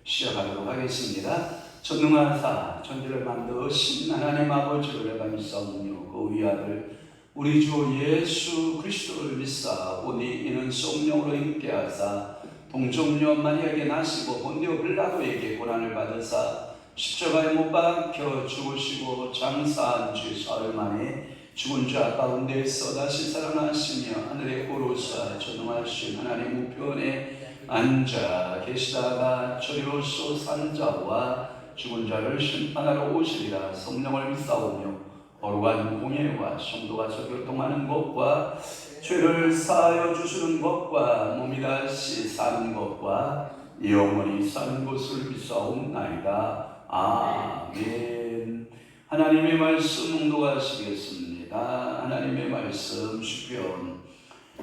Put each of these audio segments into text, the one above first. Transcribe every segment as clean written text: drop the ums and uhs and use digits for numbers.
시작하도록 하겠습니다. 전능하사 천지를 만드신 하나님 아버지를 감사하며 그 위아들 우리 주 예수 그리스도를 믿사 오니 이는 성령으로 임께하사 동정녀 마리아에게 나시고 본디오 빌라도에게 고난을 받으사 십자가에 못 박혀 죽으시고 장사한 지 사흘 만에 죽은 자 가운데서 다시 살아나시며 하늘에 오르사 전능하신 하나님 우편에 앉아 계시다가 저리로서 산 자와 죽은 자를 심판하러 오시리라. 성령을 믿사오며 거룩한 공예와 성도가 교통하는 것과 죄를 사하여 주시는 것과 몸이 다시 사는 것과 영원히 사는 것을 믿사옵나이다. 아멘. 하나님의 말씀 묵독하시겠습니다. 하나님의 말씀 시편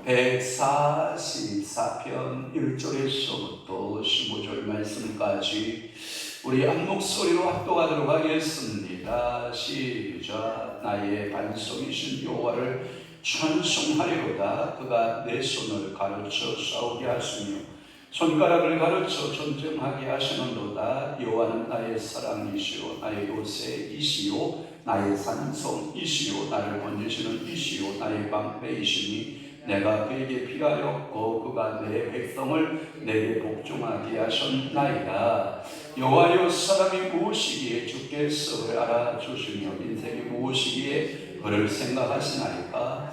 144편 1절에서부터 15절 말씀까지 우리 한 목소리로 합독하도록 하겠습니다. 시작. 나의 반석이신 여호와를 찬송하리로다. 그가 내 손을 가르쳐 싸우게 하시며 손가락을 가르쳐 전쟁하게 하시는도다. 여호와는 나의 사랑이시오 나의 요새이시오 나의 산성이시오 나를 건지시는 이시오 나의 방패이시니 내가 그에게 피하였고 그가 내 백성을 내게 복종하게 하셨나이다. 여호와여 사람이 무엇이기에 주께서 그를 알아주시며 인생이 무엇이기에 그를 생각하시나이까.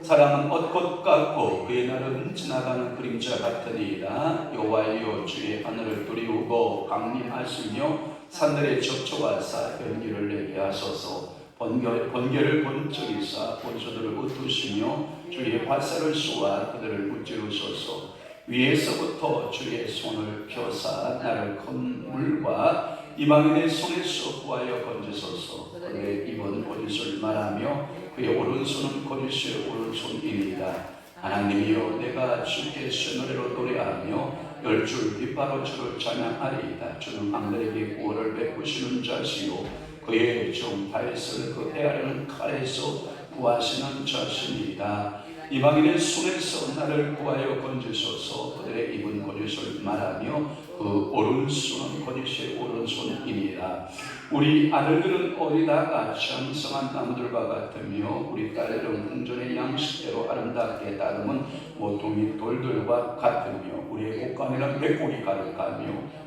사람은 엇것 같고 그의 날은 지나가는 그림자 같으니이다. 여호와여 주의 하늘을 두리우고 강림하시며 산들에 접촉하사 연기를 내게 하소서. 번개를 번쩍이사 본소들을 웃으시며 주의 화살을 쏘아 그들을 무찌르소서. 위에서부터 주의 손을 펴사 나를 큰 물과 이방인의 손에서 구하여 건지소서. 그의 입은 거짓을 말하며 그의 오른손은 거짓의 오른손이니이다. 하나님이여 내가 주께서 노래로 노래하며 열줄 빗바로 주를 찬양하리이다. 주는 왕들에게 구원을 베푸시는 자시요 그의 종 다윗을 그 헤아리는 칼에서 구하시는 자신이다. 이방인의 손에서 나를 구하여 건지소서. 그들의 입은 거짓을 말하며 그 오른손은 거짓의 오른손이니라. 우리 아들들은 어리다가 장성한 나무들과 같으며 우리 딸들은 궁전의 양식대로 아름답게 다듬은 모퉁이 돌들과 같으며 우리의 옷가니는 백골이 가득하며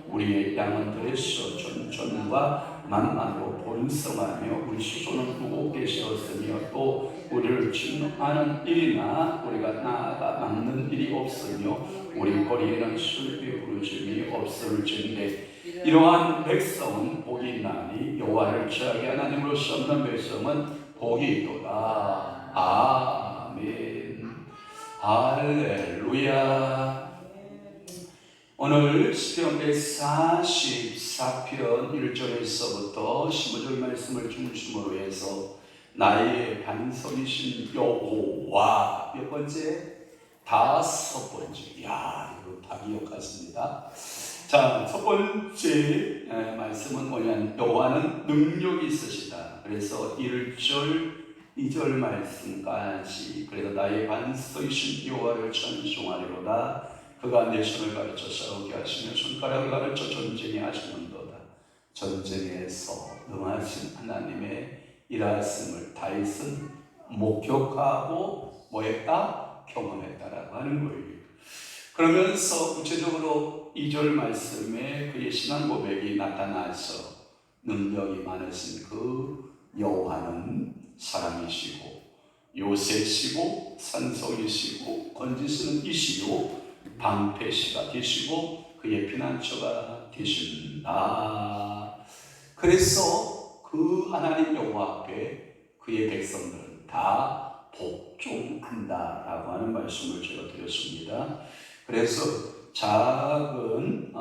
우리의 양은 들에서 전과 만만으로 번성하며 우리 수소는 무겁게 세웠으며 또 우리를 진노하는 일이나 우리가 나아가 막는 일이 없으며 우리 거리에는 슬피 부르짐이 없을진데 이러한 백성은 복이 있나니 여호와를 취하게 하나님으로 삼는 백성은 복이 있도다. 아멘. 할렐루야. 오늘 시편 144편 1절에서부터 15절 말씀을 중심으로 해서 나의 반석이신 여호와 몇 번째? 다섯 번째. 야, 이거 다 기억하십니다. 자, 첫 번째 말씀은 뭐냐면 여호와는 능력이 있으시다. 그래서 1절 2절 말씀까지 그래서 나의 반석이신 여호와를 찬송하리로다. 그가 내 손을 가르쳐 싸우게 하시며 손가락을 가르쳐 전쟁에 하시는도다. 전쟁에서 능하신 하나님의 일하심을 다윗은 목격하고 뭐했다? 경험했다라고 하는 거예요. 그러면서 구체적으로 2절 말씀에 그의 신앙 고백이 나타나서 능력이 많으신 그 여호와는 사람이시고 요새시고 산성이시고 건지시는 이시요 방패시가 되시고 그의 피난처가 되신다. 그래서 그 하나님 여호와 앞에 그의 백성들은 다 복종한다라고 하는 말씀을 제가 드렸습니다. 그래서 작은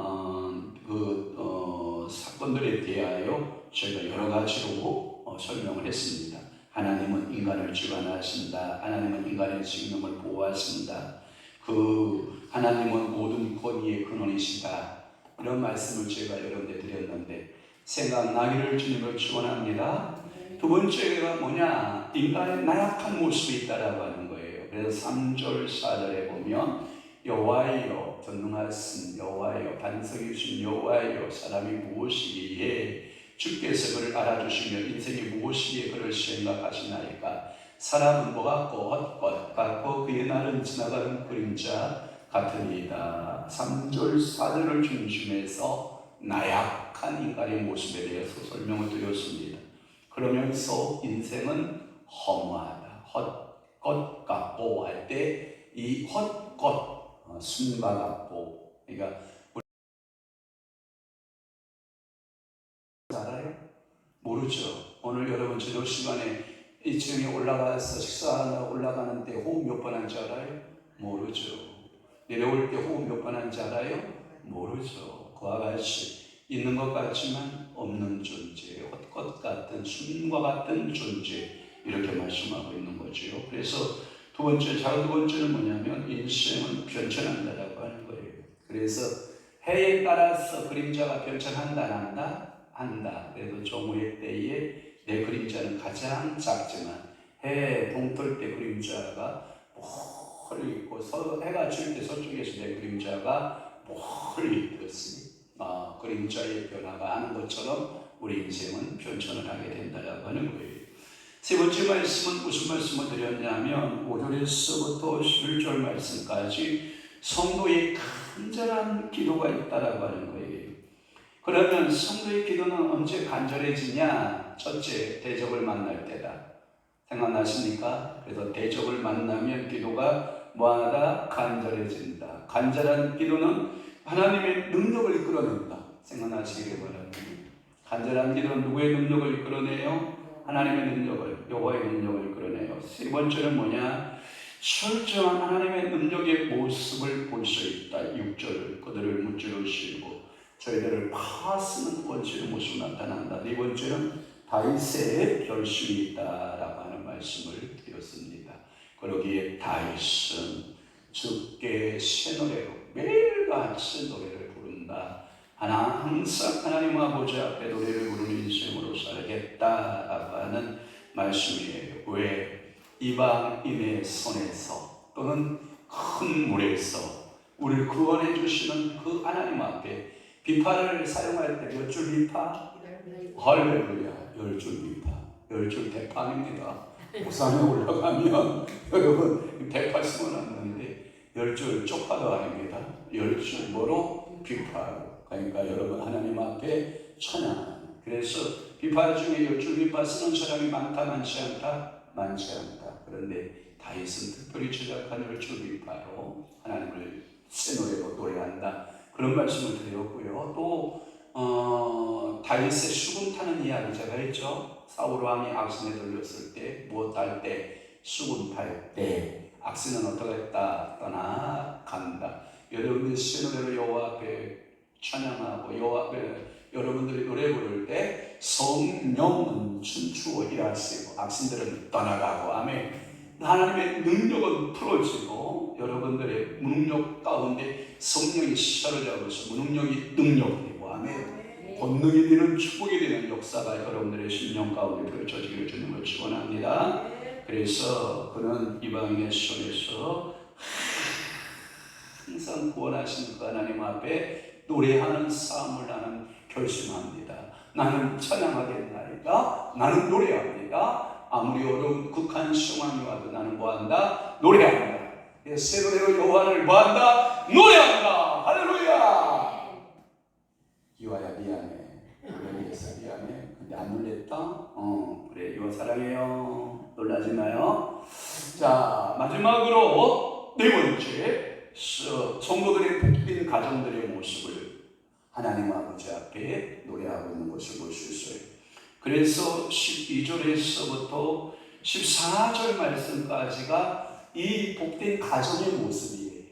사건들에 대하여 저희가 여러 가지로 설명을 했습니다. 하나님은 인간을 주관하신다. 하나님은 인간의 생명을 보호하신다. 그 하나님은 모든 권위의 근원이시다. 이런 말씀을 제가 여러 군데 드렸는데 생각나기를 주님을 축원합니다. 두 번째가 뭐냐? 인간의 나약한 모습이 있다라고 하는 거예요. 그래서 3절 4절에 보면 여호와여 전능하신 여호와여 반석이 주신 여호와여 사람이 무엇이기에 주께서 그를 알아주시며 인생이 무엇이기에 그를 생각하시나이까. 사람은 뭐 같고 헛것 같고 그의 날은 지나가는 그림자 같으니이다. 3절 4절을 중심해서 나약한 인간의 모습에 대해서 설명을 드렸습니다. 그러면서 인생은 허무하다, 헛것 같고 할 때 이 헛것 순과 같고, 그러니까 알아요? 모르죠. 오늘 여러분 저녁 시간에 2층에 올라가서 식사하러 올라가는데 호흡 몇 번 한지 알아요? 모르죠. 내려올 때 호흡 몇 번 한지 알아요? 모르죠. 그와 같이 있는 것 같지만 없는 존재, 헛것 같은 순과 같은 존재, 이렇게 말씀하고 있는 거죠. 그래서 두 번째는 뭐냐면 인생은 변천한다라고 하는 거예요. 그래서 해에 따라서 그림자가 변천한다 안 한다? 한다. 그래도 정오의 때에 내 그림자는 가장 작지만 해 동떨 때 그림자가 멀리 있고 해가 질 때 서쪽에서 내 그림자가 멀리 있듯이 그림자의 변화가 하는 것처럼 우리 인생은 변천을 하게 된다라고 하는 거예요. 세 번째 말씀은 무슨 말씀을 드렸냐면 5절에서부터 11절 말씀까지 성도의 간절한 기도가 있다라고 하는 거예요. 그러면 성도의 기도는 언제 간절해지냐? 첫째, 대적을 만날 때다. 생각나십니까? 그래서 대적을 만나면 기도가 뭐하다? 간절해진다. 간절한 기도는 하나님의 능력을 이끌어낸다. 생각나시기를 바랍니다. 간절한 기도는 누구의 능력을 이끌어내요? 하나님의 능력을, 여호와의 능력을 이끌어내요. 세 번째는 뭐냐? 철저한 하나님의 능력의 모습을 볼 수 있다. 6절, 그들을 무찌르시고 저희들을 파쓰는 권세의 모습이 나타난다. 네 번째는 다윗의 결심이 있다라고 하는 말씀을 드렸습니다. 그러기에 다윗은 주께 새 노래로 매일같이 노래를 부른다. 항상 하나님 아버지 앞에 노래를 부르는 인생으로 살겠다라고 하는 말씀이에요. 왜? 이방인의 손에서 또는 큰 물에서 우리를 구원해 주시는 그 하나님 앞에 비파를 사용할 때 몇 줄 비파? 할렐루야, 10줄 비파, 10줄 대판입니다. 우산에 올라가면 여러분 대파 심어놨는데 10줄 쪽파도 아닙니다. 10줄 뭐로? 비파로. 그러니까 여러분 하나님 앞에 찬양하는. 그래서 비파 중에 10줄 비파 쓰는 사람이 많다 많지 않다? 많지 않다. 그런데 다윗은 특별히 제작한 10줄 비파로 하나님을 새 노래로 노래한다. 그런 말씀을 드렸고요. 또 다윗의 수금 타는 이야기 제가 했죠. 사울 왕이 악신에 들렸을 때 무엇 할 때? 수금 탈 때. 악신은 어떻게 했다? 떠나간다. 여러분들 새 노래로 여호와 앞에 찬양하고 여호와 앞에 여러분들이 노래 부를 때 성령은 춤추어 일하시고 악신들은 떠나가고, 아멘. 하나님의 능력은 풀어지고 여러분들의 무능력 가운데 성령이 사로잡아서 무능력이 능력이 되고, 아멘. 권능이 되는 축복이 되는 역사가 여러분들의 심령 가운데 펼쳐지기를 주님을 축원합니다. 그래서 그는 이방인의 손에서 항상 구원하신 그 하나님 앞에 노래하는 삶을 나는 결심합니다. 나는 찬양하겠나이다. 나는 노래합니다. 아무리 어려운 극한 상황이 와도 나는 뭐한다? 노래한다. 새 노래로 여호와를 뭐한다? 노래한다. 할렐루야. 이와야 미안해. 그래서 미안해. 근데 안 놀랬다? 그래, 이와 사랑해요. 놀라지 마요. 자, 마지막으로 네 번째, 성도들의 복된 가정들의 모습을 하나님 아버지 앞에 노래하고 있는 것을 볼 수 있어요. 그래서 12절에서부터 14절 말씀까지가 이 복된 가정의 모습이에요.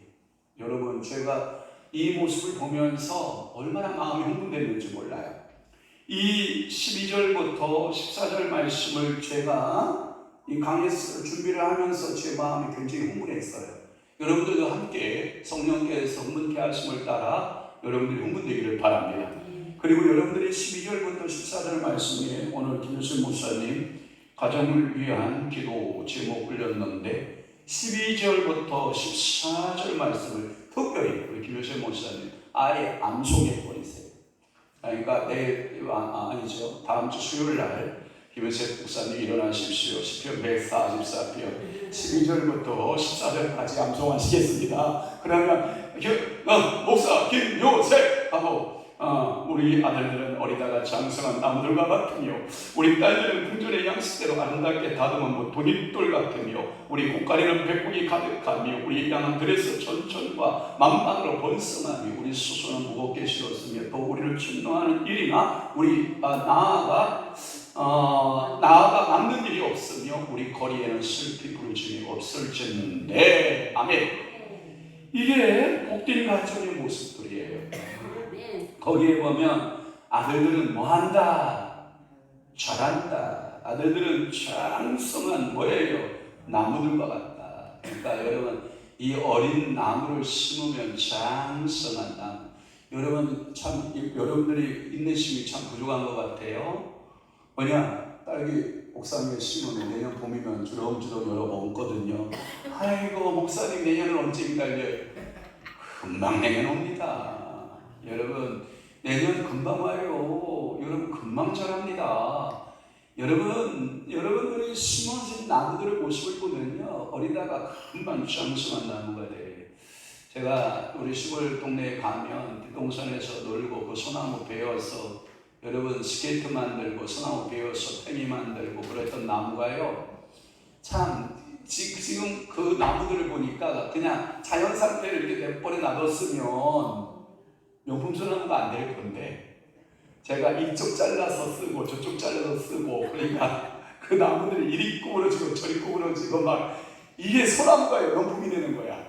여러분, 제가 이 모습을 보면서 얼마나 마음이 흥분됐는지 몰라요. 이 12절부터 14절 말씀을 제가 이 강의를 준비를 하면서 제 마음이 굉장히 흥분했어요. 여러분들도 함께 성령께서 흥분케 하심을 따라 여러분들이 흥분되기를 바랍니다. 그리고 여러분들이 12절부터 14절 말씀에 오늘 김효신 목사님 가정을 위한 기도 제목 올렸는데 12절부터 14절 말씀을 특별히 우리 김효신 목사님 아예 암송해 버리세요. 그러니까 내일 아니죠. 다음 주 수요일 날 김효신 목사님 일어나십시오. 시편 144편 12절부터 14절까지 암송하시겠습니다. 그러면 목사 김효신 하고 우리 아들들은 어리다가 장성한 나무들과 같으며 우리 딸들은 궁전의 양식대로 아름답게 다듬은 돈잎돌 같으며 우리 고가리는 백국이 가득하며 우리 양은 들에서 천천과 만만으로 번성하며 우리 수소는 무겁게 실었으며 또 우리를 충동하는 일이나 우리 나아가 맞는 일이 없으며 우리 거리에는 슬피 부르짖음이 없을지는데 아멘. 이게 복된 가정의 모습들이에요. 거기에 보면 아들들은 뭐한다? 잘한다. 아들들은 장성한 뭐예요? 나무들과 같다. 그러니까 여러분 이 어린 나무를 심으면 장성한 나무. 여러분 참 여러분들이 인내심이 참 부족한 것 같아요. 뭐냐? 딸기 목사님이 심으면 내년 봄이면 주렁주렁 열어 먹거든요. 아이고 목사님 내년은 언제 기다려요? 금방 내년 옵니다. 여러분 내년 금방 와요. 여러분 금방 자랍니다. 여러분들이 심어진 나무들의 모습을 보면요 어리다가 금방 장성한 나무가 돼요. 제가 우리 시골 동네에 가면 뒷동산에서 놀고 그 소나무 베어서 여러분 스케이트 만들고 소나무 베어서 팽이 만들고 그랬던 나무가요 참 지금 그 나무들을 보니까 그냥 자연 상태를 이렇게 내버려 놔뒀으면 명품 소나무가 안 될 건데 제가 이쪽 잘라서 쓰고 저쪽 잘라서 쓰고 그러니까 그 나무들이 이리 구부러지고 저리 구부러지고 막 이게 소나무가 명품이 되는 거야.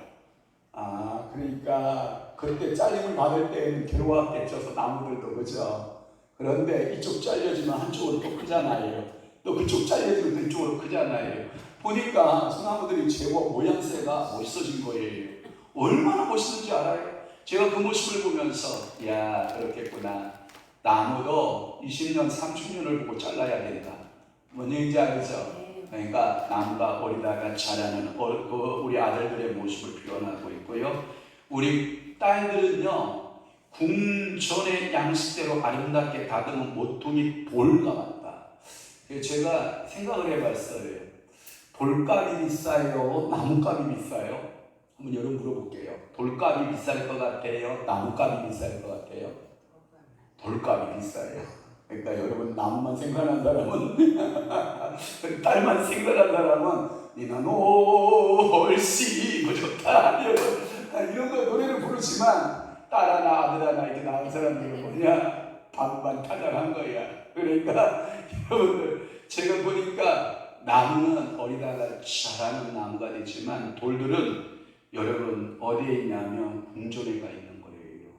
그러니까 그때 잘림을 받을 때는 괴로웠겠죠. 나무들도 그죠. 그런데 이쪽 잘려지면 한쪽으로 또 크잖아요. 또 그쪽 잘려지면 또 이쪽으로 크잖아요. 보니까 소나무들이 제법 모양새가 멋있어진 거예요. 얼마나 멋있는지 알아요? 제가 그 모습을 보면서 야 그렇겠구나. 나무도 20년 30년을 보고 잘라야 된다. 뭔 얘기인지 알죠? 그러니까 나무가 어리다가 자라는 우리 아들들의 모습을 표현하고 있고요. 우리 딸들은요 궁전의 양식대로 아름답게 다듬은 모퉁이 돌과 같다. 제가 생각을 해봤어요. 돌값이 비싸요? 나무값이 비싸요? 한번 여러분 물어볼게요. 돌값이 비쌀 것 같아요? 나무값이 비쌀 것 같아요? 돌값이 비싸요. 그러니까 여러분 나무만 생각하는 사람은 딸만 생각하는 사람은 니나 놀씨 좋다 이런 거 노래를 부르지만 딸 하나 아들 하나 이렇게 낳은 사람들은 뭐냐 반반타작한 거야. 그러니까 여러분들 제가 보니까 나무는 어리다가 자라는 나무가 되지만 돌들은 여러분 어디에 있냐면 궁전에 가 있는 거예요.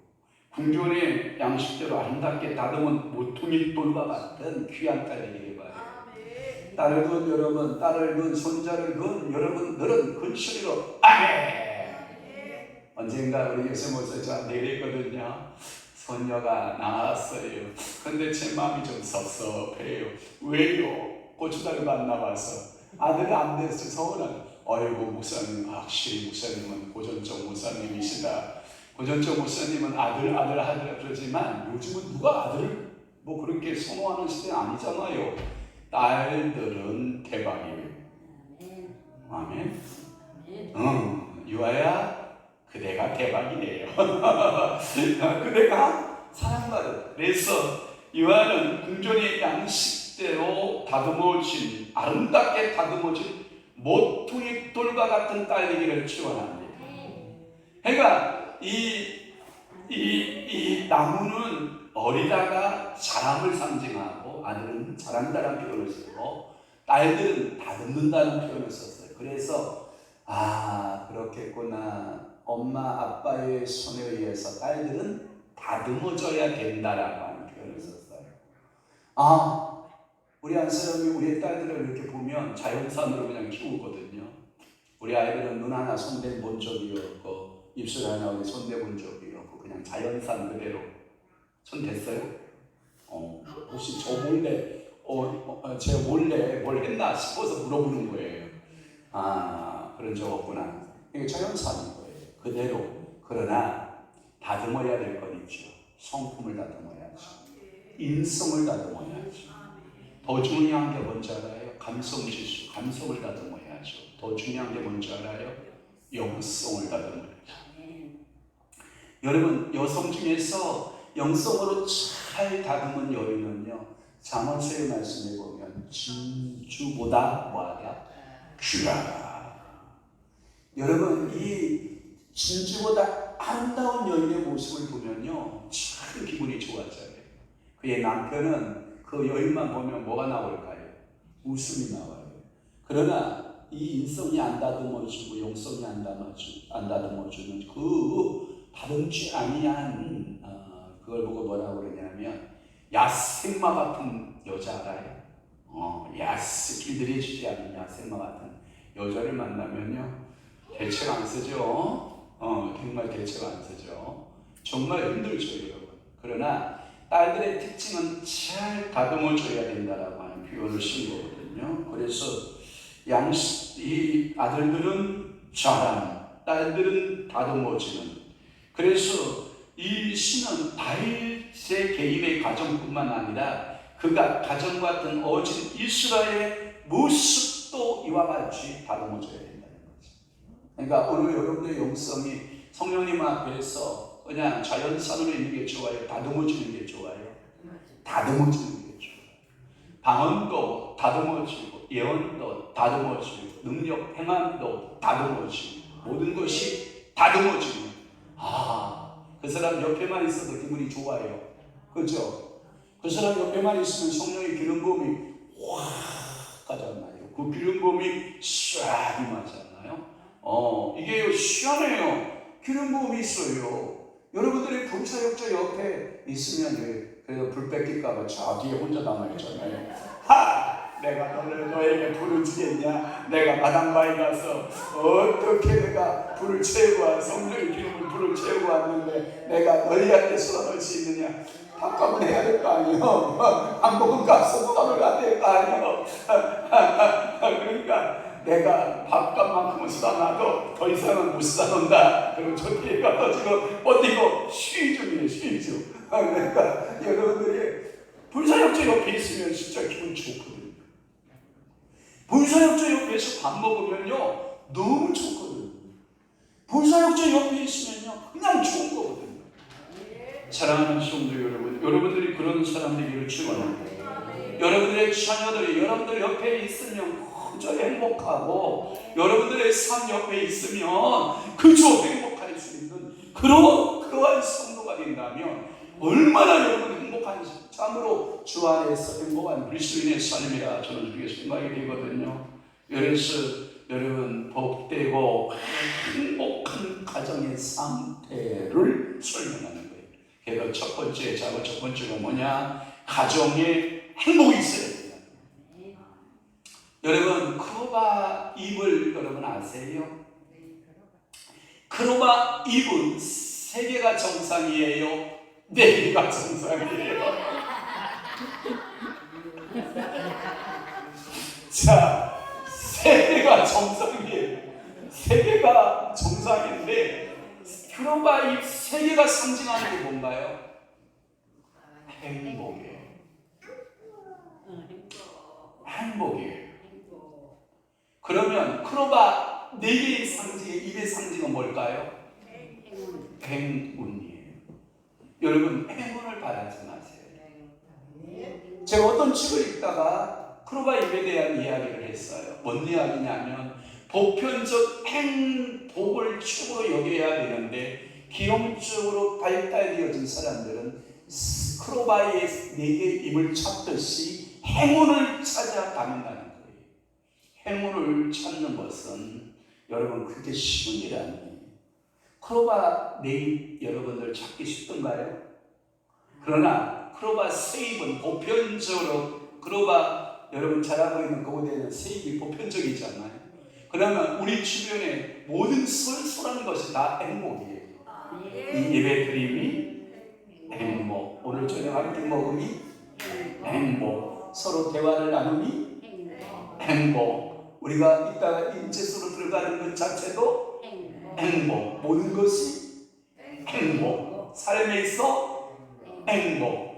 궁전의 양식대로 아름답게 다듬은 모퉁이 돌과 같은 귀한 딸이 되길 바라요. 딸을 둔 여러분, 딸을 둔 손자를 둔 여러분들은 근소리로 아멘. 언젠가 우리 예수 목사 저한테 이랬거든요. 손녀가 나왔어요. 근데 제 마음이 좀 섭섭해요. 왜요? 고추다리도 안 나와서 아들이 안 돼서 서운한. 아이고 목사님, 확실히 목사님은 고전적 목사님이시다. 고전적 목사님은 아들 그러지만 요즘은 누가 아들을 뭐 그렇게 선호하는 시대는 아니잖아요. 딸들은 대박이에요. 아멘. 유아야, 그대가 대박이네요. 그대가 사랑받은. 그래서 유아는 궁전의 양식대로 다듬어진 아름답게 다듬어진 모퉁이 돌과 같은 딸이기를 축원합니다. 그러니까 이 나무는 어리다가 자람을 상징하고 아들은 자란다는 표현을 쓰고 딸들은 다듬는다는 표현을 썼어요. 그래서 그렇겠구나. 엄마 아빠의 손에 의해서 딸들은 다듬어져야 된다라고 하는 표현을 썼어요. 우리 한 사람이 우리의 딸들을 이렇게 보면 자연산으로 그냥 키우거든요. 우리 아이들은 눈 하나 손댄 본 적이 없고 입술 하나 우리 손대본 적이 없고 그냥 자연산 그대로. 손 댔어요? 혹시 저 몰래 제 몰래 뭘 했나 싶어서 물어보는 거예요. 그런 적 없구나. 이게 자연산인 거예요. 그대로 그러나 다듬어야 될 건 있죠. 성품을 다듬어야죠. 인성을 다듬어야죠. 더 중요한 게 뭔지 알아요? 감성지수, 감성을 다듬어야죠. 더 중요한 게 뭔지 알아요? 영성을 다듬어야죠. 여러분, 여성 중에서 영성으로 잘 다듬은 여인은요, 잠언서의 말씀에 보면 진주보다 뭐하다? 귀하다. 여러분, 이 진주보다 아름다운 여인의 모습을 보면요, 참 기분이 좋아져요. 그의 남편은 그 여인만 보면 뭐가 나올까요? 웃음이 나와요. 그러나 이 인성이 안 다듬어지고 영성이 안 다듬어주는 그 다듬지 아니한 그걸 보고 뭐라고 그러냐면 야생마 같은 여자 알아요? 길들여지지 않는 야생마 같은 여자를 만나면요, 대책 안 쓰죠. 정말 대책 안 쓰죠. 정말 힘들죠, 여러분. 그러나 딸들의 특징은 잘 다듬어줘야 된다라고 하는 표현을 쓴 거거든요. 그래서 이 아들들은 자랑, 딸들은 다듬어지는. 그래서 이 시는 다윗의 개인의 가정뿐만 아니라 그가 가정 같은 어진 이스라엘의 모습도 이와 같이 다듬어져야 된다는 거죠. 그러니까 오늘 여러분의 영성이 성령님 앞에서 그냥 자연산으로 있는 게 좋아요? 다듬어지는 게 좋아요? 다듬어지는 게 좋아요. 방언도 다듬어지고, 예언도 다듬어지고, 능력 행함도 다듬어지고, 모든 것이 다듬어지고, 그 사람 옆에만 있어도 기분이 좋아요. 그죠? 그 사람 옆에만 있으면 성령의 기름 부음이 확 가잖아요. 그 기름 부음이 쫙 임하잖아요. 이게 시원해요. 기름 부음이 있어요. 여러분들이 불사역자 옆에 있으면 그래서 불 뺏길까봐 저 뒤에 혼자 남아있잖아요. 내가 너에게 불을 주겠냐? 내가 마당바에 가서 어떻게 내가 불을 채우고 성령의 기름을 불을 채우고 왔는데 내가 너희한테 쏟아놓을 수 있느냐? 밥값은 해야 될 거 아니에요. 안 먹은 값은 쏟아놓아야 될 거 아니에요. 그러니까 내가 밥값만큼은 쏟아놔도 더 이상은 못 쏟아놓는다. 그럼 저 뒤에 가서 지금 버티고 쉬 중이에요. 쉬 중. 그러니까 여러분들이 불사역자 옆에 있으면 진짜 기분 좋거든요. 불사역자 옆에서 밥 먹으면요 너무 좋거든요. 불사역자 옆에 있으면요 그냥 좋은 거거든요. 사랑하는 성도 여러분, 여러분들이 그런 사람들이기를 축원합니다. 여러분들의 자녀들이 여러분들 옆에 있으면 그저 행복하고, 여러분들의 삶 옆에 있으면 그저 행복할 수 있는 그러한 성도가 된다면 얼마나 여러분 행복한지, 참으로 주 안에서 행복한 그리스도인의 삶이라 저는 그렇게 생각이 되거든요. 그래서 여러분 복되고 행복한 가정의 상태를 설명하는 거예요. 그래서 첫 번째가 뭐냐? 가정에 행복이 있어야 돼요. 여러분 크로바 잎을 여러분 아세요? 크로바 잎은 3개가 정상이에요? 4개가 정상이에요? 자, 3개가 정상이에요. 3개가 정상인데 크로바 잎 3개가 상징하는 게 뭔가요? 행복이에요. 행복이에요. 그러면 크로바 4개의 상징, 입의 상징은 뭘까요? 행운이에요. 여러분 행운을 바라지 마세요. 제가 어떤 책을 읽다가 크로바 입에 대한 이야기를 했어요. 뭔 이야기냐면 보편적 행복을 최고로 여겨야 되는데 기형적으로 발달되어진 사람들은 크로바의 4개의 입을 찾듯이 행운을 찾아가는다는 거예요. 행운을 찾는 것은 여러분 그렇게 쉬운 일이 아니에요. 크로바 4입 여러분들 찾기 쉽던가요? 그러나 크로바 3입은 보편적으로, 크로바 여러분 잘 알고 있는 그곳에는 3입이 보편적이잖아요. 그러면 우리 주변에 모든 솔솔한 것이 다 행복이에요. 이 예배 드림이 행복, 오늘 저녁 함께 먹음이 행복, 서로 대화를 나눔이 행복, 우리가 이따가 인체수로 들어가는 것 자체도 행복, 모든 것이 행복. 삶에 있어 행복.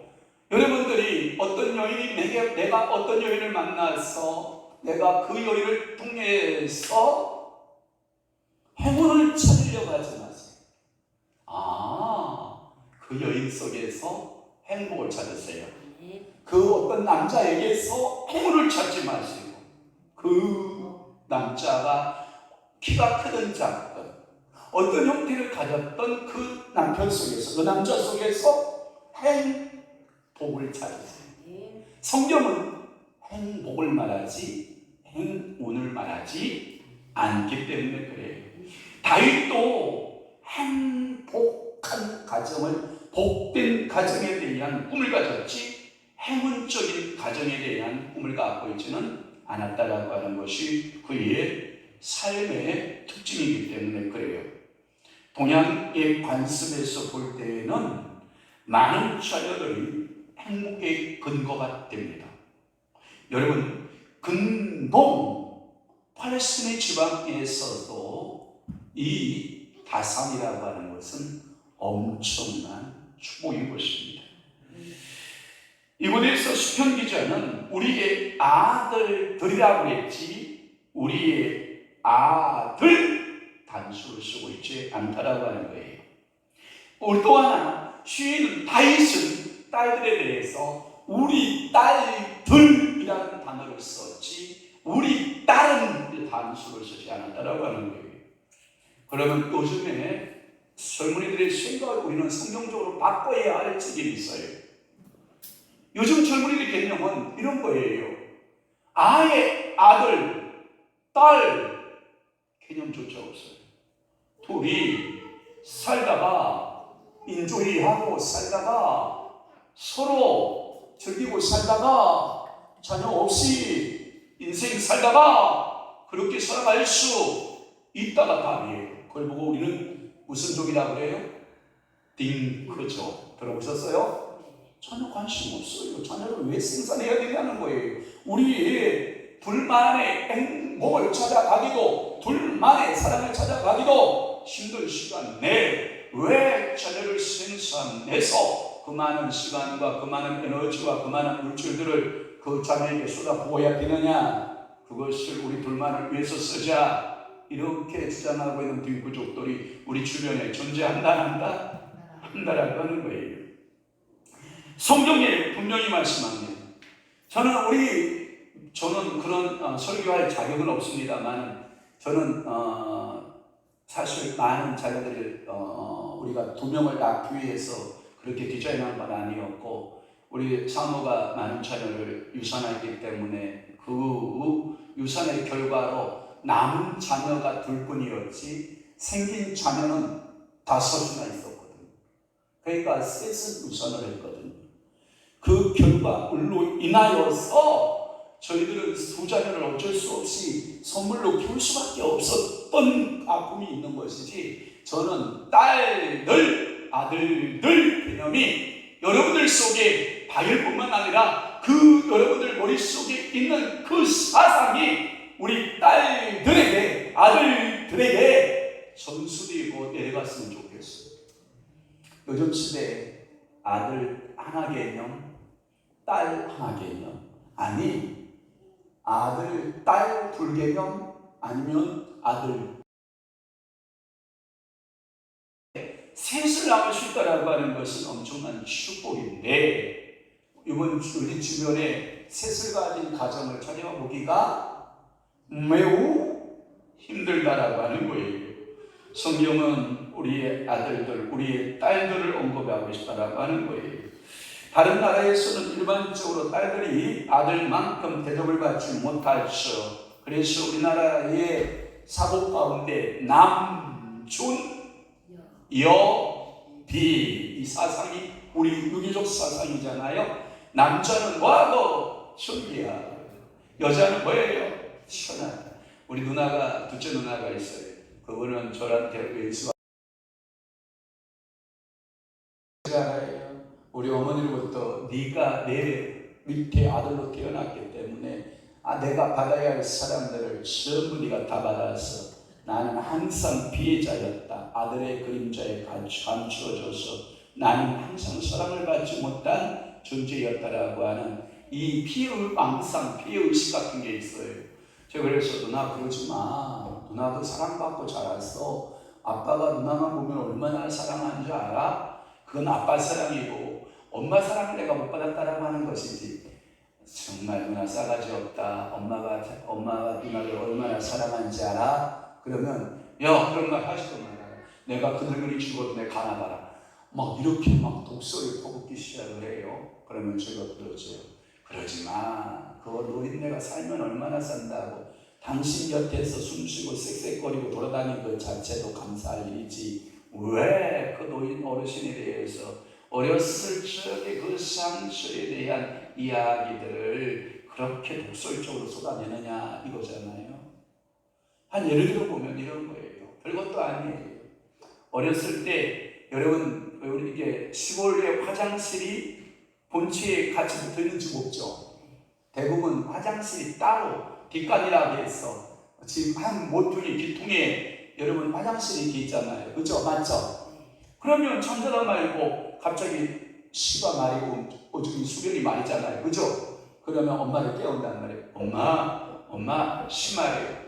여러분들이 어떤 여인이 내가 어떤 여인을 만나서 내가 그 여인을 통해서 행운을 찾으려고 하지 마세요. 그 여인 속에서 행복을 찾으세요. 그 어떤 남자에게서 행운을 찾지 마시고 그 남자가 키가 크든 작든 어떤 형태를 가졌던 그 남편 속에서 그 남자 속에서 행복을 찾으세요. 성경은 행복을 말하지 행운을 말하지 않기 때문에 그래요. 다윗도 행복한 가정을 복된 가정에 대한 꿈을 가졌지 행운적인 가정에 대한 꿈을 갖고 있지는 않았다라고 하는 것이 그의 삶의 특징이기 때문에 그래요. 동양의 관습에서 볼 때에는 많은 자녀들이 행복의 근거가 됩니다. 여러분, 근동 팔레스타인 지방에서도 이 다산이라고 하는 것은 엄청난 축복인 것입니다. 이곳에서 시편 기자는 우리의 아들들이라고 했지 우리의 아들 단수를 쓰고 있지 않다라고 하는 거예요. 또 하나 시인은 다윗은 딸들에 대해서 우리 딸들이라는 단어를 썼지 우리 딸은 단수를 쓰지 않았다라고 하는 거예요. 그러면 요즘에 젊은이들의 생각을 우리는 성경적으로 바꿔야 할 책임이 있어요. 요즘 젊은이들 개념은 이런 거예요. 아예 아들, 딸 개념조차 없어요. 둘이 살다가 인조이하고 살다가 서로 즐기고 살다가 자녀 없이 인생 살다가 그렇게 살아갈 수 있다가 답이에요. 그걸 보고 우리는 무슨 족이라고 그래요? 딩크족. 들어보셨어요? 전혀 관심 없어요. 자녀를 왜 생산해야 되냐는 거예요. 우리의 둘만의 행복을 찾아가기도 둘만의 사랑을 찾아가기도 힘든 시간 내에 왜 자녀를 생산해서 그 많은 시간과 그 많은 에너지와 그 많은 물질들을 그 자녀에게 쏟아부어야 되느냐. 그것을 우리 둘만을 위해서 쓰자. 이렇게 주장하고 있는 딩크족들이 우리 주변에 존재한다 한다라고 하는 거예요. 성경에 분명히 말씀합니다. 저는 그런 설교할 자격은 없습니다만 저는 사실 많은 자녀들을 우리가 2명을 낳기 위해서 그렇게 디자인한 건 아니었고 우리 사모가 많은 자녀를 유산했기 때문에 그 유산의 결과로 남은 자녀가 2뿐이었지 생긴 자녀는 5이나 있었거든요. 그러니까 셋은 유산을 했거든요. 그 결과로 인하여서 저희들은 소자녀를 어쩔 수 없이 선물로 키울 수밖에 없었던 아픔이 있는 것이지 저는 딸들, 아들들 개념이 여러분들 속에 바일뿐만 아니라 그 여러분들 머릿속에 있는 그 사상이 우리 딸들에게 아들들에게 전수되고 내려갔으면 좋겠어요. 요즘 시대에 아들 하나 개념 딸 하나 개념 아니 아들 딸 둘 개념 아니면 아들 셋을 낳을 수 있다라고 하는 것은 엄청난 축복인데 이번 우리 주변에 셋을 가진 가정을 찾아보기가 매우 힘들다라고 하는 거예요. 성경은 우리의 아들들, 우리의 딸들을 언급하고 있다라고 하는 거예요. 다른 나라에서는 일반적으로 딸들이 아들만큼 대접을 받지 못하죠. 그래서 우리나라의 사고 가운데 남존, 여비 이 사상이 우리 유기적 사상이잖아요. 남자는 뭐하고 천비야, 여자는 뭐예요? 천하다. 우리 누나가 둘째 누나가 있어요. 그분은 저한테 왼수 우리 어머니로부터 네가 내 밑에 아들로 태어났기 때문에 내가 받아야 할 사람들을 전부 네가 다 받아서 나는 항상 피해자였다. 아들의 그림자에 감추어져서 나는 항상 사랑을 받지 못한 존재였다라고 하는 이 피해망상, 피해의식 같은 게 있어요. 제가 그래서 누나 그러지 마. 누나도 사랑받고 자랐어. 아빠가 누나만 보면 얼마나 사랑하는 줄 알아? 그건 아빠 사랑이고 엄마 사랑을 내가 못 받았다라고 하는 것이지. 정말 누나 싸가지 없다. 엄마가 누나를 얼마나 사랑하는지 알아? 그러면 야 그런 말 하지도 마라. 내가 그들이 죽어도 내가 가나봐라. 막 이렇게 막 독소를 퍼붓기 시작을 해요. 그러면 제가 그러죠. 그러지 마. 그거 노인네가 살면 얼마나 산다고. 당신 곁에서 숨쉬고 쌕쌕거리고 돌아다니는 것 자체도 감사할 일이지. 왜 그 노인 어르신에 대해서 어렸을 적의 그 상처에 대한 이야기들을 그렇게 독설적으로 쏟아내느냐 이거잖아요. 한 예를 들어 보면 이런 거예요. 별것도 아니에요. 어렸을 때 여러분 우리 이게 시골에 화장실이 본체에 같이 붙어 있는 집 없죠. 대부분 화장실이 따로 뒷간이라고 해서 지금 한 모퉁이 뒤통에 여러분 화장실이 이렇게 있잖아요. 그죠? 맞죠? 그러면 천사가 말고 갑자기 시가 마리고 오줌이 수변이 마리잖아요. 그죠? 그러면 엄마를 깨운단 말이에요. 엄마 시 마래요.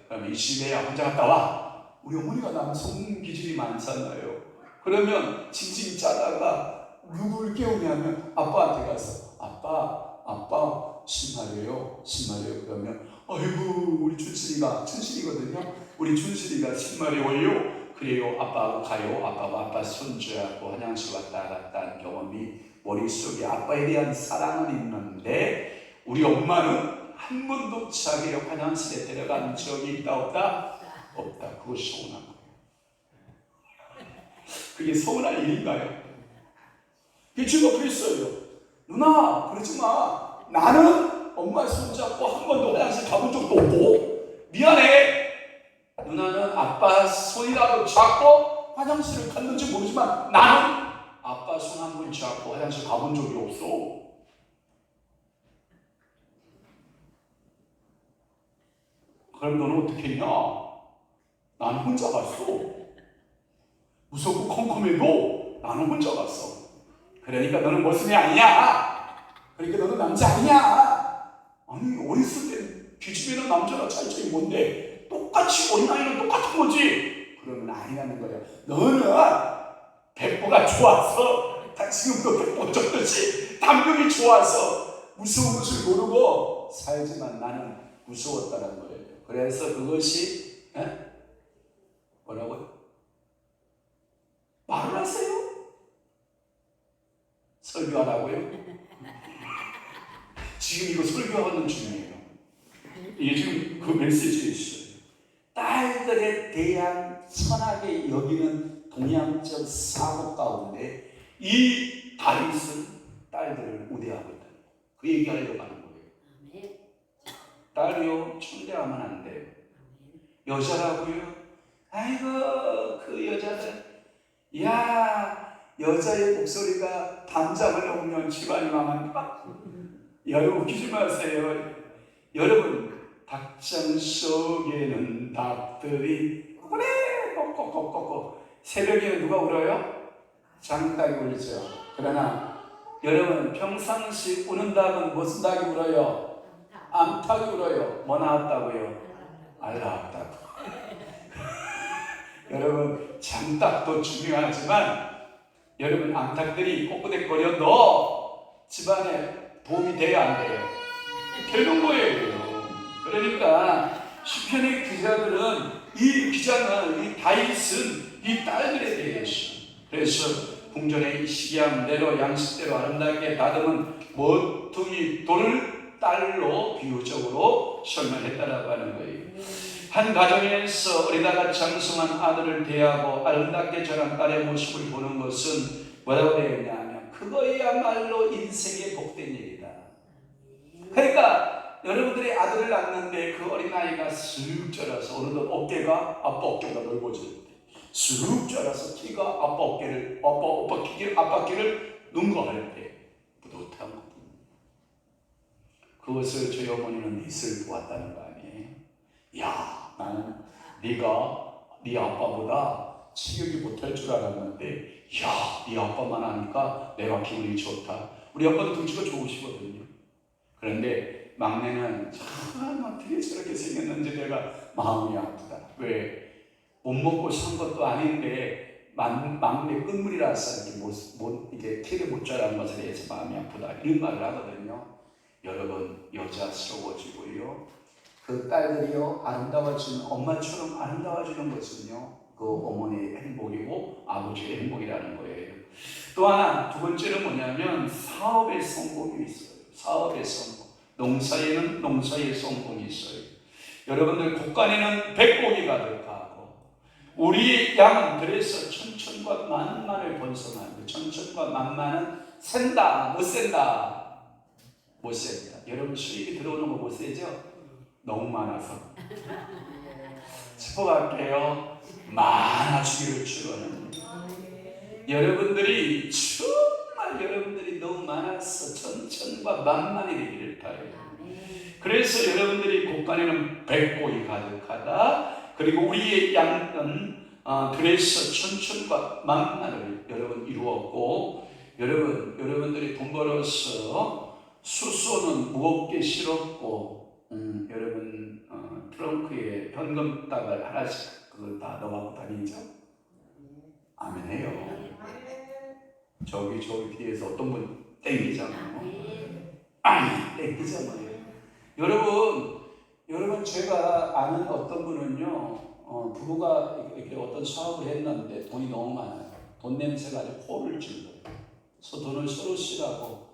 그러면 이 집에야 혼자 갔다 와. 우리 어머니가 남성 기질이 많잖아요. 그러면 징징 짜다가 누구를 깨우냐면 아빠한테 가서 아빠 신말이에요. 그러면 아이고 우리 춘실이거든요. 우리 춘실이가 신말이에요. 그래요. 아빠하고 가요. 아빠하고 아빠 손주하고 화장실 왔다 갔다 한 경험이 머릿속에 아빠에 대한 사랑은 있는데 우리 엄마는 한 번도 자기를 화장실에 데려간 적이 있다 없다? 없다. 그거 서운한 거예요. 그게 서운할 일인가요? 제가 그랬어요. 누나 그러지 마. 나는 엄마 손잡고 한 번도 화장실 가본 적도 없고 미안해. 누나는 아빠 손이라도 잡고 화장실을 갔는지 모르지만 나는 아빠 손 한 번 잡고 화장실 가본 적이 없어. 그럼 너는 어떻게 했냐? 나는 혼자 갔어. 무섭고 컴컴해도 나는 혼자 갔어. 그러니까 너는 모순이 아니야. 그러니까 너는 남자 아니야. 아니 어렸을 때 기집애는 남자가 차이점이 뭔데 똑같이 어린아이는 똑같은 거지. 그러면 아니라는 거야. 너는 백보가 좋아서 지금도 백보 줬듯이 담력이 좋아서 무서운 것을 모르고 살지만 나는 무서웠다는 거예요. 그래서 그것이 뭐라고요? 말을 하세요? 설교하라고요? 지금 이거 설교하는 중이에요. 이게 지금 그 메시지에 있어요. 딸들에 대한 선하게 여기는 동양적 사고 가운데 이 다윗은 딸들을 우대하고 있다. 그 얘기하려고 하는 거예요. 딸이요, 천대하면 안 돼요. 여자라고요? 아이고 그 여자들 야 여자의 목소리가 담장을 넘으면 집안이 망한다. 여러분 웃기지 마세요. 여러분 닭장 속에는 닭들이 그래 꼭꼭꼭꼭꼭 새벽에 누가 울어요? 장닭이 울죠. 그러나 여러분 평상시 우는 닭은 무슨 닭이 울어요? 암탉이 울어요. 뭐 나왔다고요? 알 나왔다고. 여러분 장닭도 중요하지만 여러분 암탉들이 꼬꼬댁거려도 집안에 도움이 돼야 안 돼요? 되는 거예요. 그러니까 시편의 기자들은 이 다윗은 이 딸들에 대해서 그래서 궁전의 식양대로 양식대로 아름답게 다듬은 모퉁이 돌을 딸로 비유적으로 설명했다라고 하는 거예요. 한 가정에서 어리다가 장성한 아들을 대하고 아름답게 자란 딸의 모습을 보는 것은 뭐라고 되어 있냐면 그거야말로 인생의 복된 일이다. 그러니까 여러분들이 아들을 낳는데 그 어린아이가 쓱 자라서 어느덧 어깨가 아빠 어깨가 넓어질 때 쓱 자라서 키가 아빠 키를 능가할 때 뿌듯한 것. 그것을 저희 어머니는 빛을 보았다는 거 아니에요? 야, 나는 네가 네 아빠보다 체격이 못할 줄 알았는데 야, 네 아빠만 하니까 내가 기분이 좋다. 우리 아빠도 덩치가 좋으시거든요. 그런데 막내는 참 어떻게 저렇게 생겼는지 내가 마음이 아프다. 왜? 못 먹고 산 것도 아닌데 막내 끝물이라서 이게 티를 못 자라는 것에 대해서 마음이 아프다. 이런 말을 하거든요. 여러분, 여자스러워지고요. 그 딸들이요, 아름다워지는, 엄마처럼 아름다워지는 것은요, 그 어머니의 행복이고 아버지의 행복이라는 거예요. 또 하나, 두 번째는 뭐냐면 사업의 성공이 있어요. 사업의 성공. 농사에는 농사의 성공이 있어요. 여러분들 곳간에는 백복이 가득하고 우리의 양은 그래서 천천과 만만을 번성하는데 천천과 만만은 센다, 못 센다? 못 센다. 여러분 수입이 들어오는 거 못 세죠? 너무 많아서 짚어갈게요. 많아지기를 축원합니다. 여러분들이 정말 여러분들이 너무 많아서 천천과 만만이 되기를 바라요. 그래서 여러분들이 곳간에는 백복이 가득하다. 그리고 우리의 양은 그래서 천천과 만만을 여러분 이루었고, 여러분들이 돈 벌어서 수소는 무겁게 실었고, 여러분 트렁크에 현금닭을 하나씩 그걸 다 넣어갖고 다니죠? 아멘해요. 저기 뒤에서 어떤 분 땡기잖아요. 땡기잖아요. 여러분 제가 아는 어떤 분은요, 부부가 이렇게 어떤 사업을 했는데 돈이 너무 많아요. 돈 냄새가 아주 코를 찔러요. 그래서 돈을 서로 쓰라고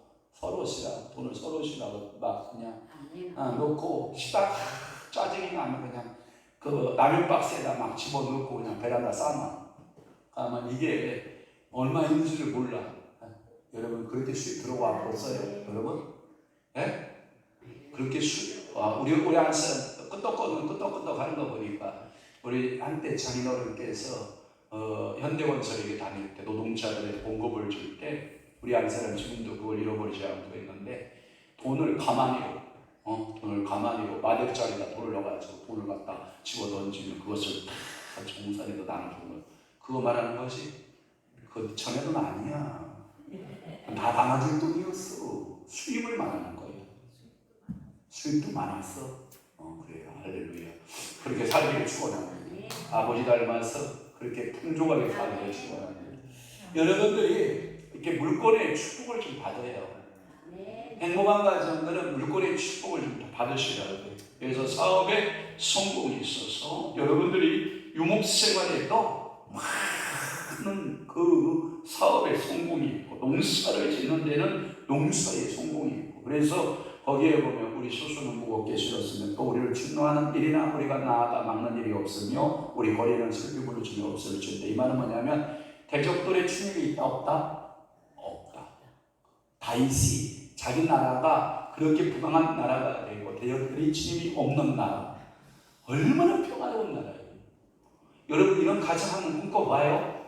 막 그냥 놓고 시다 짜증이 나면 그냥 그 라면 박스에다 막 집어넣고 그냥 베란다 쌓아놔. 아마 이게 얼마 있는지를 몰라. 여러분 그렇게 수입 들어와 봤어요? 여러분? 예? 그렇게 우리 한 사람 끄떡끄떡 하는 거 보니까 우리 한때 장인어른께서 현대건설에 다닐 때 노동자들의 봉급을 줄 때 우리 한 사람 지금도 그걸 잃어버리지 않고 있는데 돈을 가만히로 마대짜리에다 돈을 넣어가지고 돈을 갖다 집어 던지면 그것을 다 정산에도 나눠주는 거. 그거 말하는 것이 그 전에 돈 아니야. 다 담아줄 돈이었어. 수입을 말하는 거예요. 수입도 많았어. 그래요. 할렐루야. 그렇게 살기를 축원합니다. 아버지 닮아서 그렇게 풍족하게 살기를 축원합니다. 여러분들이 이렇게 물권의 축복을 좀 받아요. 행복한 가정들은 물권의 축복을 좀 받으시라고 해요. 그래서 사업에 성공이 있어서 여러분들이 유목생활에도 많은 그 사업의 성공이 있고 농사를 짓는 데는 농사의 성공이 있고 그래서 거기에 보면 우리 소수는 무겁게 실었으면 또 우리를 충노하는 일이나 우리가 나아가 막는 일이 없으며 우리 거리는 슬피 부르짖음이 없을진데 이 말은 뭐냐면 대적들의 침입이 있다 없다? 없다. 다윗이 자기 나라가 그렇게 부강한 나라가 되고 대적들의 침입이 없는 나라 얼마나 평화로운 나라예요. 여러분 이런 가정 한번 꿈꿔봐요.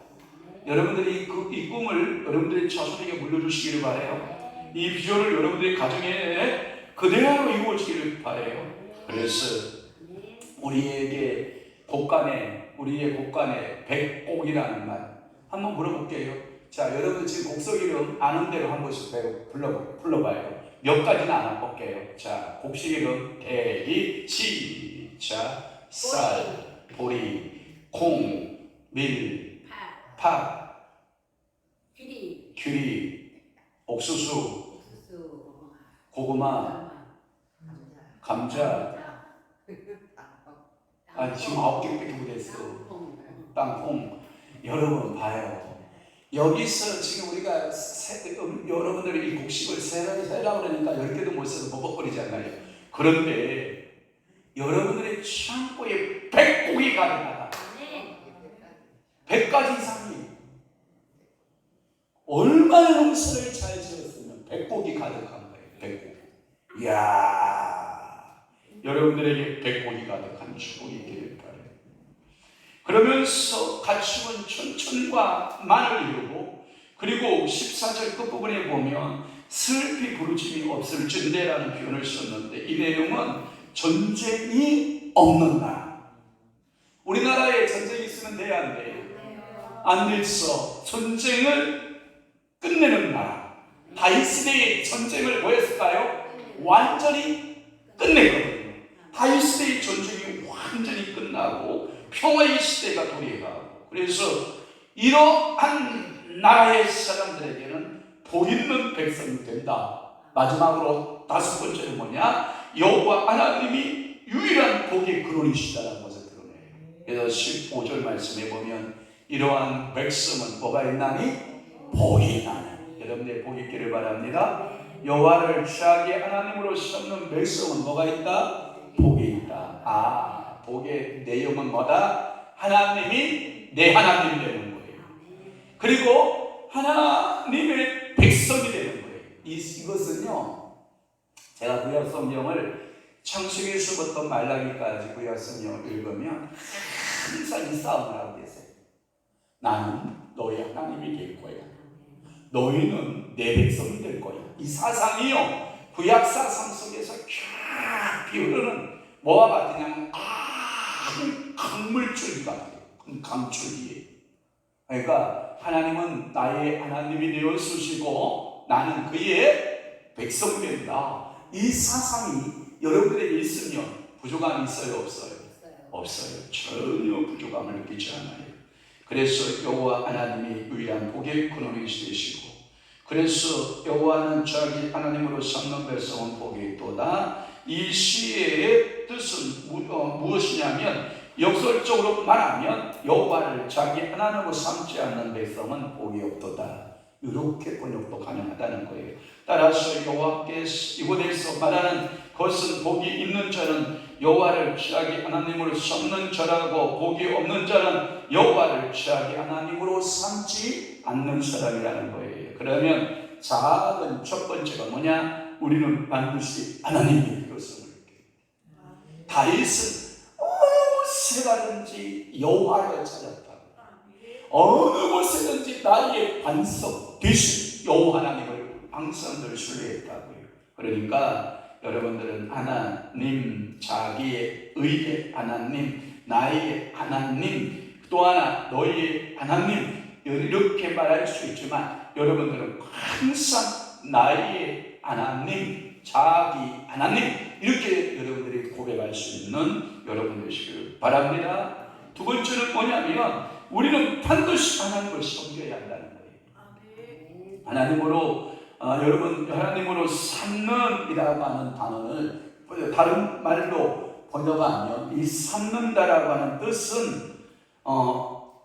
여러분들이 이 꿈을 여러분들의 자손에게 물려주시기를 바라요. 이 비전을 여러분들의 가정에 그대로 이루어지기를 바라요. 그래서 우리의 곳간에 백곡이라는 말 한번 물어볼게요. 자, 여러분 지금 곡석 이름 아는 대로 한 번씩 불러봐요. 몇 가지는 알아볼게요. 자, 곡식 이름 대기 시작. 쌀, 보리, 콩, 밀, 팥, 귀리, 옥수수, 고구마, 감자. 지금 9개밖에 못했어. 땅콩. 여러분 봐요. 여기서 지금 우리가 여러분들이 이 곡식을 세라고 그러니까 10개도 못 써서 버벅거리잖아요. 그런데 여러분들의 창고에 100곡이 가득하다. 100가지 이상이. 얼마나 농사를 잘 지었으면 100곡이 가득한 거예요. 100곡. 이야, 여러분들에게 100곡이 가득한 축복이 있기를 바라요. 그러면서 가축은 천천과 만을 이루고 그리고 14절 끝부분에 보면 슬피 부르짖음이 없을진대라는 표현을 썼는데 이 내용은 전쟁이 없는 나라. 우리나라에 전쟁이 있으면 돼야 안 돼요? 안 됐어. 전쟁을 끝내는 나라. 다윗 시대의 전쟁을 뭐 했을까요? 완전히 끝냈거든요. 다윗 시대의 전쟁이 완전히 끝나고 평화의 시대가 도래하고, 그래서 이러한 나라의 사람들에게는 복 있는 백성이 된다. 마지막으로 다섯 번째는 뭐냐? 여호와 하나님이 유일한 복의 근원이시다라는 것을 드러내요. 그래서 15절 말씀에 보면 이러한 백성은 뭐가 있나니? 복이 있나니. 여러분의 복이 있기를 바랍니다. 여호와를 취하게 하나님으로 삼는 백성은 뭐가 있다? 복이 있다. 복의 내용은 뭐다? 하나님이 내 하나님 되는 거예요. 그리고 하나님의 백성이 되는 거예요. 이것은요, 제가 구약 성경을 창세기에서부터 말라기까지 구약 성경을 읽으면 항상 이 싸움을 하고 계세요. 나는 너희 하나님이 될 거야. 너희는 내 백성이 될 거야. 이 사상이요, 구약 사상 속에서 쫙 비오르는 뭐와 같으냐면 강물줄 같아요. 강줄기에. 그러니까 하나님은 나의 하나님이 되어 쓰시고 나는 그의 백성이 된다. 이 사상이 여러분들에게 있으면 부족함이 있어요, 없어요? 없어요. 전혀 부족함을 느끼지 않아요. 그래서 여호와 하나님이 유일한 복의 근원이 되시고, 그래서 여호와는 자기 하나님으로 삼는 백성은 복이 있도다. 이 시의 뜻은 무엇이냐면, 역설적으로 말하면 여호와를 자기 하나님으로 삼지 않는 백성은 복이 없도다. 이렇게 번역도 가능하다는 거예요. 따라서 여호와께서 이곳에서 말하는 것은 복이 있는 자는 여호와를 자기 하나님으로 삼는 자라고, 복이 없는 자는 여호와를 자기 하나님으로 삼지 않는 사람이라는 거예요. 그러면 작은 첫 번째가 뭐냐? 우리는 반드시 하나님의 백성을 믿게. 다윗은 어느 곳에 가든지 여호와를 찾았다. 어느 곳에든지 나의 반석 되신 여호와 하나님을 항상 늘 신뢰했다고요. 그러니까 여러분들은 하나님, 자기의 의의 하나님, 나의 하나님, 또 하나 너희의 하나님, 이렇게 말할 수 있지만 여러분들은 항상 나의 하나님, 자기 하나님, 이렇게 여러분들이 고백할 수 있는 여러분 되시길 바랍니다. 두 번째는 뭐냐면, 우리는 반드시 하나님을 섬겨야 한다는 거예요. 하나님으로 여러분, 하나님으로 삼는 이라고 하는 단어를 다른 말로 번역하면, 이 삼는다라고 하는 뜻은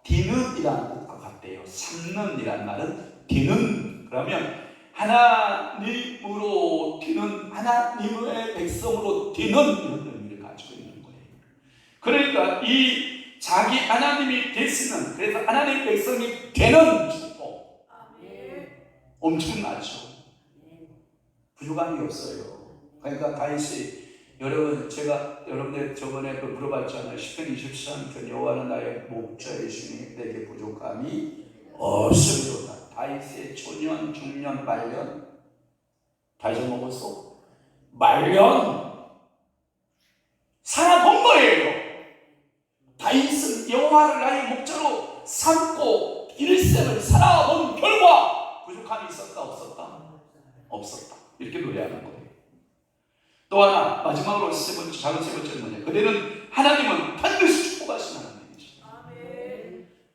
디는 이라는 뜻과 같대요. 삼는 이라는 말은 디는, 그러면 하나님으로 디는, 하나님의 백성으로 디는 이런 의미를 가지고 있는 거예요. 그러니까 이 자기 하나님이 되시는, 그래서 하나님의 백성이 되는 축복, 엄청나죠. 부족함이 없어요. 그러니까 다윗이, 여러분, 제가 여러분들 저번에 물어봤잖아요. 10편 23편 여호와는 나의 목자이시니 내게 부족함이 없으리로다. 다윗의 초년, 중년, 말년 다 잊어먹었어? 말년 살아본 거예요. 다윗은 여호와를 나의 목자로 삼고 일생을 살아본 결과 부족함이 있었다, 없었다? 없었다. 이렇게 노래하는 거예요. 또 하나, 마지막으로 작은 세 번째는 뭐냐? 그대는 하나님은 반드시 축복하신 하나님이죠.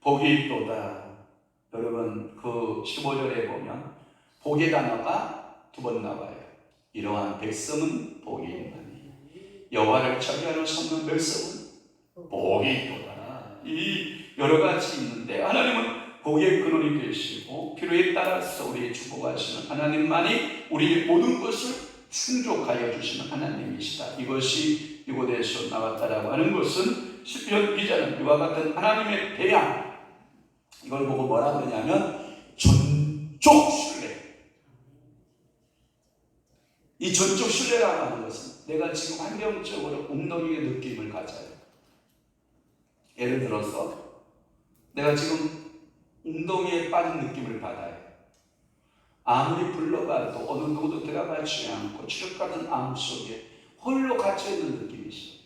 복이 있도다. 여러분, 그 15절에 보면 복의 단어가 두 번 나와요. 이러한 백성은 복이 있나니 여호와를 자기 하나님으로 삼는 백성은 복이 있도다. 이 여러 가지 있는데, 하나님은 복의 근원이 되시고 필요에 따라서 우리의 축복하시는 하나님만이 우리의 모든 것을 충족하여 주시는 하나님이시다. 이것이 이곳에서 나왔다라고 하는 것은 시편 기자는 이와 같은 하나님의 대양, 이걸 보고 뭐라 그러냐면 전적 신뢰. 이 전적 신뢰라고 하는 것은 내가 지금 환경적으로 웅덩이의 느낌을 가져요. 예를 들어서 내가 지금 웅덩이에 빠진 느낌을 받아요. 아무리 불러봐도 어느 누구도 대답하지 않고 칠흑 같은 암 속에 홀로 갇혀있는 느낌이죠.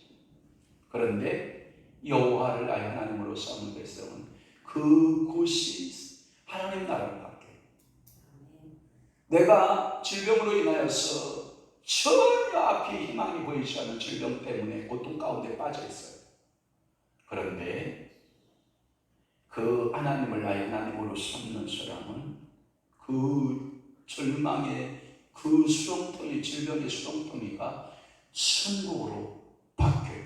그런데 여호와를 나의 하나님으로 삼는 백성은 그곳이 하나님 나라를 받게. 내가 질병으로 인하여서 전혀 앞이 희망이 보이지 않는 질병 때문에 고통 가운데 빠져 있어요. 그런데 그 하나님을 나의 하나님으로 삼는 사람은 그 절망의 그 수렁텅이, 질병의 수렁텅이가 천국으로 바뀌어요.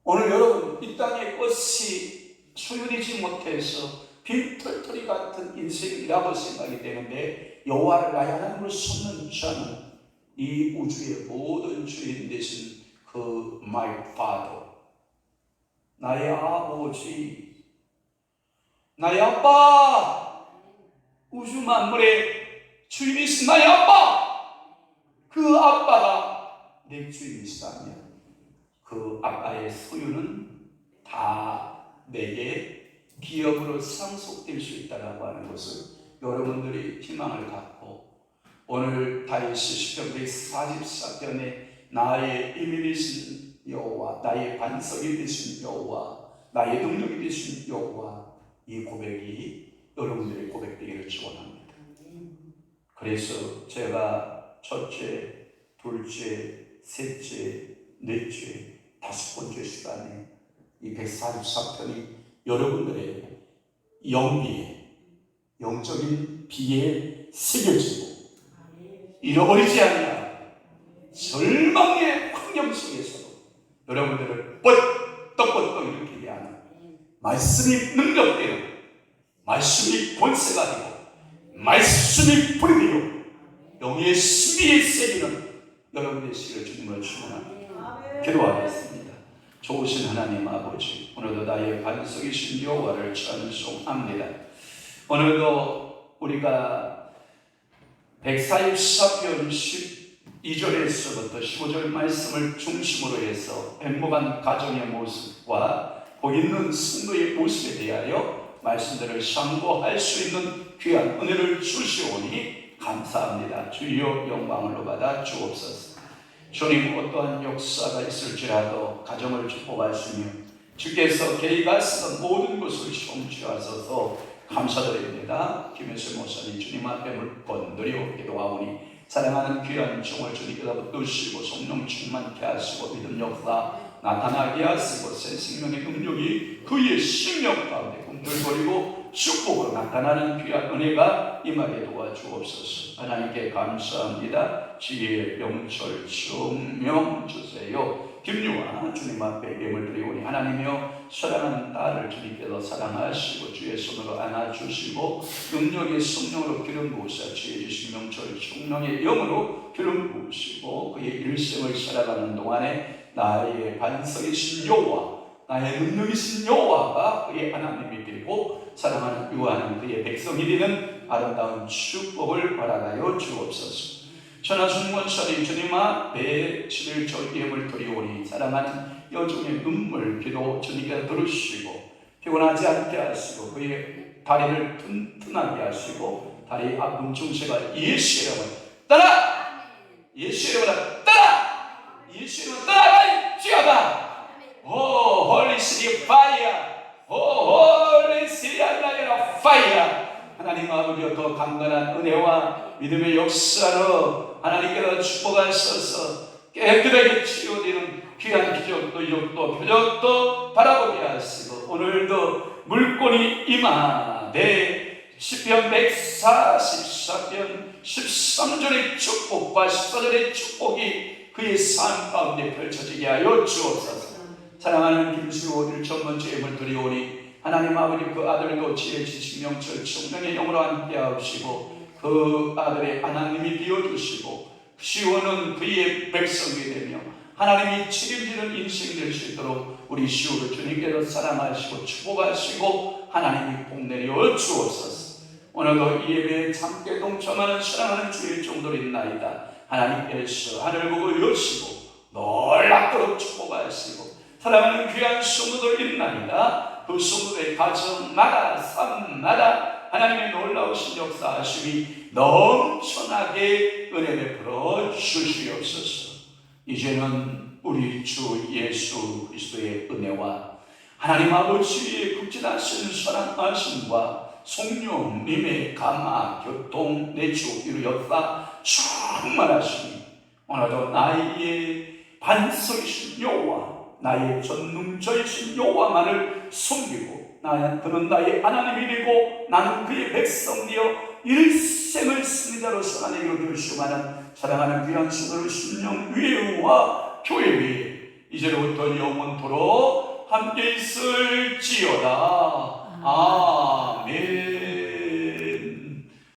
오늘 여러분 이 땅의 것이 소유되지 못해서 빈털터리 같은 인생이라고 생각이 되는데, 여호와를 나의 하나님으로 삼는 자는 이 우주의 모든 주인 되신 그 my father, 나의 아버지, 나의 아빠, 우주 만물의 주인이신 나의 아빠, 그 아빠가 내 주인이시다면 그 아빠의 소유는 다 내게 기업으로 상속될 수 있다고 하는 것을 여러분들이 희망을 갖고, 오늘 다윗이 시편 144편에 나의 힘이 되신 여호와, 나의 반석이 되신 여호와, 나의 능력이 되신 여호와, 이 고백이 여러분들의 고백되기를 축원합니다. 그래서 제가 첫째, 둘째, 셋째, 넷째, 다섯 번째 시간에 이 144편이 여러분들의 영비에, 영적인 비에 새겨지고 잃어버리지 않냐 절망의 환경 속에서도 여러분들을 뻗떡뻗떡 일으키게 하는 말씀이 능력되고, 말씀이 권세가 되고, 말씀이 불이 되고, 영의 신비에 새기는 여러분의 시를 주님으로 축원합니다. 기도하겠습니다. 좋으신 하나님 아버지, 오늘도 나의 반석이신 여호와를 찬송합니다. 오늘도 우리가 144편 12절에서부터 15절 말씀을 중심으로 해서 행복한 가정의 모습과 복 있는 성도의 모습에 대하여 말씀들을 참고할 수 있는 귀한 은혜를 주시오니 감사합니다. 주여 영광을 받아 주옵소서. 주님, 어떠한 역사가 있을지라도 가정을 축복하시며 주께서 개입하시던 모든 것을 성취하셔서 감사드립니다. 김혜수 목사님 주님 앞에 물건드려 기도하오니 사랑하는 귀한 종을 주님께서 붙드시고 성령 충만케 하시고 믿음 역사 나타나게 하시고 새 생명의 능력이 그의 심령 가운데 꿈틀거리고 축복으로 나타나는 귀한 은혜가 임하게 도와주옵소서. 하나님께 감사합니다. 지혜, 명철, 총명 주세요. 김유아 주님 앞에 예물 드리오니 하나님이여, 사랑하는 딸을 주님께서 사랑하시고 주의 손으로 안아주시고 능력의 성령으로 기름 부으사 지혜, 지식, 명철, 총명의 영으로 기름 부으시고 그의 일생을 살아가는 동안에 나의 반석이신 여호와, 나의 능력이신 여호와가 그의 하나님이 되고 사랑하는 유하는 그의 백성이 되는 아름다운 축복을 허락하여 주옵소서. 전하순원사님 주님 앞에 11절 예물 드리오니 사랑하는 여종의 눈물 기도 주님께서 들으시고 피곤하지 않게 하시고 그의 다리를 튼튼하게 하시고 다리 아픈 증세가 예수의 이름을 따라, 예수의 이름을 따라, 예수의 이름을 따라 지어다. 오 홀리 시리 파이어, 오 홀리 시리 알라이라 파이어. 하나님 아버지여, 더 강건한 은혜와 믿음의 역사로 하나님께서 축복하셔서 깨끗하게 치유되는 귀한 기적도 이적도 표적도 바라보게 하시고 오늘도 물권이 임하되 시편 144편 13절의 축복과 14절의 축복이 그의 삶 가운데 펼쳐지게 하여 주옵소서. 사랑하는 김수호 1,000번째 예물 드리오니 하나님 아버지, 그 아들도 지혜, 지식, 명철, 총명의 영으로 함께 하시고 그 아들의 하나님이 되어주시고 시호는 그의 백성이 되며 하나님이 책임지는 인생이 될 수 있도록 우리 시호를 주님께서 사랑하시고 축복하시고 하나님이 복내려 주옵소서. 오늘도 이 예배에 함께 동참하는 사랑하는 주의 종들이 있나이다. 하나님께서 하늘 보고 여시고 놀랍도록 축복하시고 사랑하는 귀한 성도들 있나이다. 그 성도의 가정마다 삶마다 하나님의 놀라우신 역사하심이 넘쳐나게 은혜 베풀어 주시옵소서. 이제는 우리 주 예수 그리스도의 은혜와 하나님 아버지의 극진하신 사랑하심과 성령님의 감화, 교통, 내주, 이루 역사 충만하시니 오늘도 나의 반석이신 여호와, 나의 전능자이신 여호와만을 섬기고 그는 나의 하나님이 되고 나는 그의 백성 되어 일생을 승리자로 살아내기로 결심하는 사랑하는 귀한 수도를 심령 위에와 교회 위에 이제로부터 영원토록 함께 있을지어다. 아멘.